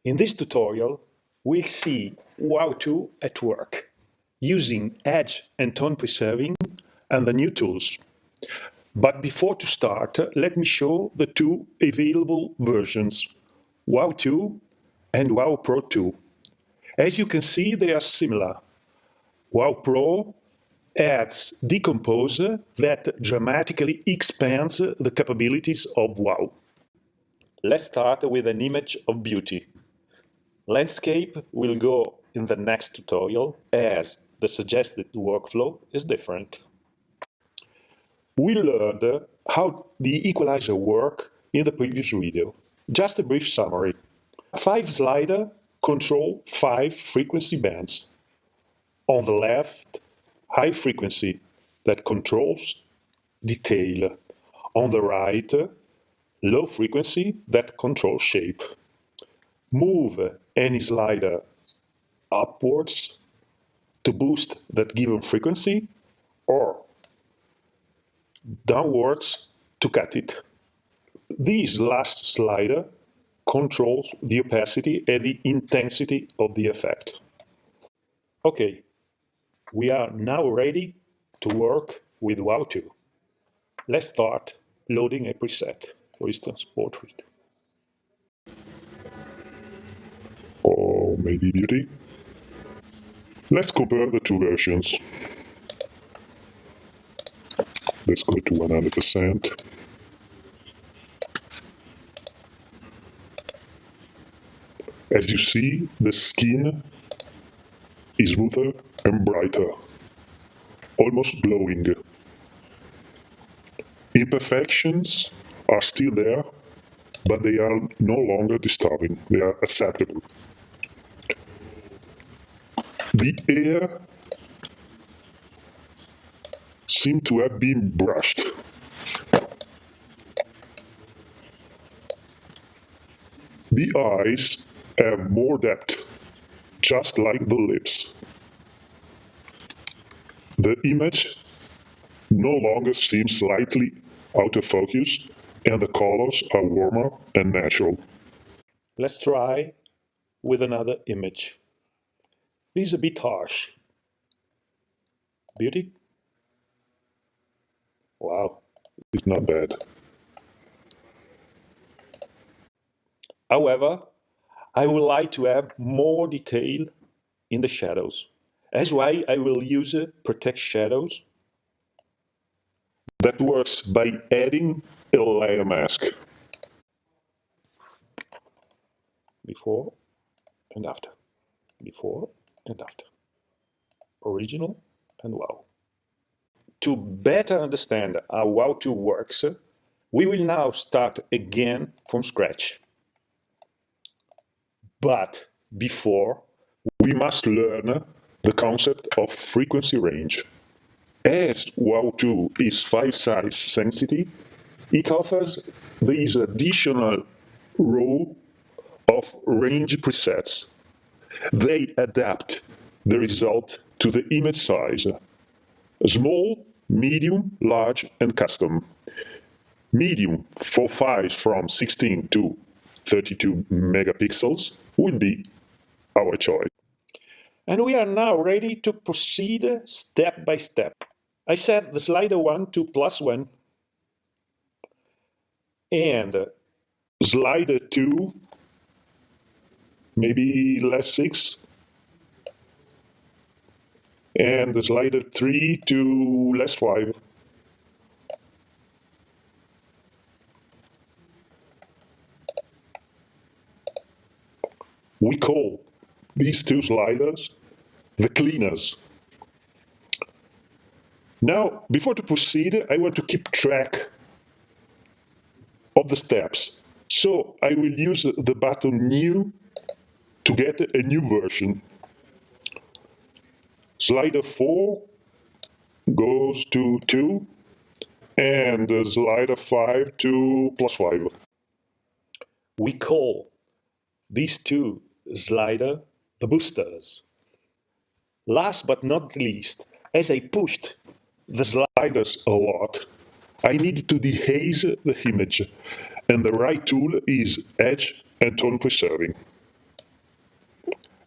In this tutorial, we'll see WOW2 at work, using edge and tone preserving and the new tools. But before to start, let me show the two available versions, WOW2 and WOW Pro 2. As you can see, they are similar. WOW Pro adds Decompose that dramatically expands the capabilities of WOW. Let's start with an image of beauty. Landscape will go in the next tutorial, as the suggested workflow is different. We learned how the equalizer works in the previous video. Just a brief summary. 5 sliders control 5 frequency bands. On the left, high frequency that controls detail. On the right, low frequency that controls shape. Move any slider upwards to boost that given frequency, or downwards to cut it. This last slider controls the opacity and the intensity of the effect. Okay, we are now ready to work with WOW2. Let's start loading a preset, for instance, portrait. Or maybe beauty. Let's compare the two versions. Let's go to 100%. As you see, the skin is smoother and brighter, almost glowing. Imperfections are still there, but they are no longer disturbing. They are acceptable. The hair seems to have been brushed. The eyes have more depth, just like the lips. The image no longer seems slightly out of focus, and the colors are warmer and natural. Let's try with another image. This is a bit harsh. Beauty? Wow, it's not bad. However, I would like to have more detail in the shadows. That's why I will use Protect Shadows. That works by adding a layer mask. Before and after. Before and after. Original and WOW. To better understand how WOW2 works, we will now start again from scratch. But before, we must learn the concept of frequency range. As WOW2 is 5-size sensitive, it offers this additional row of range presets. They adapt the result to the image size: small, medium, large, and custom. Medium for files from 16 to 32 megapixels would be our choice. And we are now ready to proceed step by step. I set the slider 1 to +1 and slider 2 maybe less 6, and the slider 3 to less 5. We call these two sliders the cleaners. Now, before to proceed, I want to keep track of the steps. So I will use the button New to get a new version. Slider 4 goes to 2, and slider 5 to +5. We call these two sliders the boosters. Last but not least, as I pushed the sliders a lot, I need to dehaze the image, and the right tool is Edge and Tone Preserving.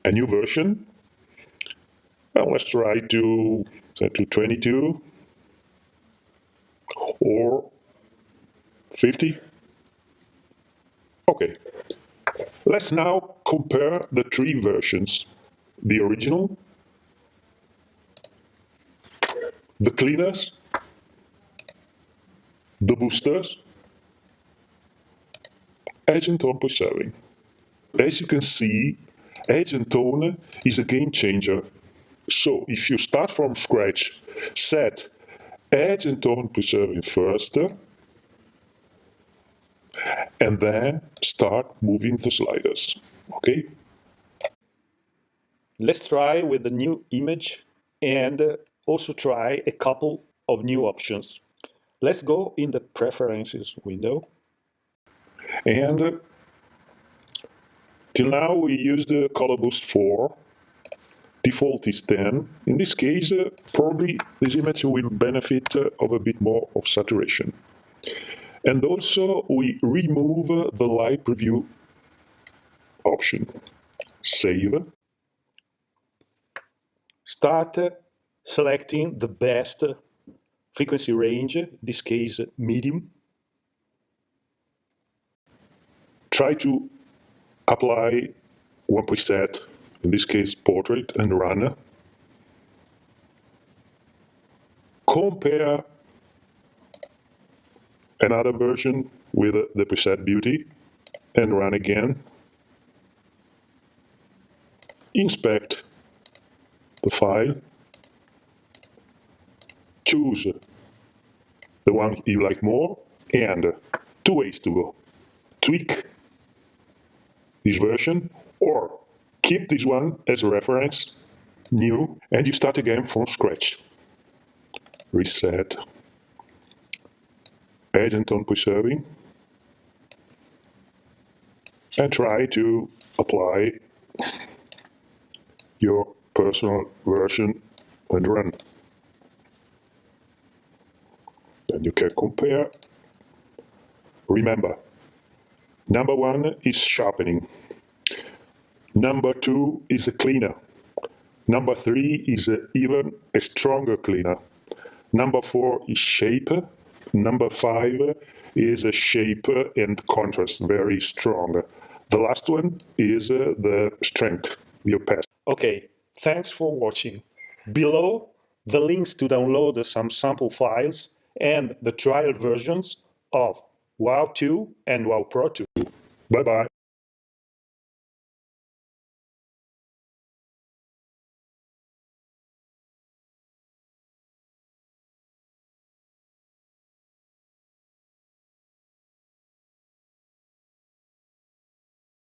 a new version. Let's try to set to 22 or 50. Okay. Let's now compare the three versions: the original, the cleaners, the boosters, edge and tone preserving. As you can see, edge and tone is a game changer. So if you start from scratch, set edge and tone preserving first, and then start moving the sliders. Okay? Let's try with the new image and also try a couple of new options. Let's go in the preferences window. And till now we used the color boost 4. Default is 10. In this case, probably this image will benefit of a bit more of saturation. And also we remove the light preview option. Save. Start selecting the best frequency range, in this case medium. Try to apply one preset, in this case portrait, and run. Compare another version with the preset beauty and run again. Inspect the file. Choose the one you like more, and two ways to go. Tweak this version or keep this one as a reference, new, and you start again from scratch. Reset, edge and tone preserving, and try to apply your personal version and run. Then you can compare. Remember, number 1 is sharpening. Number 2 is a cleaner. Number 3 is even a stronger cleaner. Number 4 is shape. Number 5 is a shape and contrast, very strong. The last one is the strength, the opacity. Okay, thanks for watching. Below, the links to download some sample files and the trial versions of WOW 2 and WOW Pro 2. Bye-bye.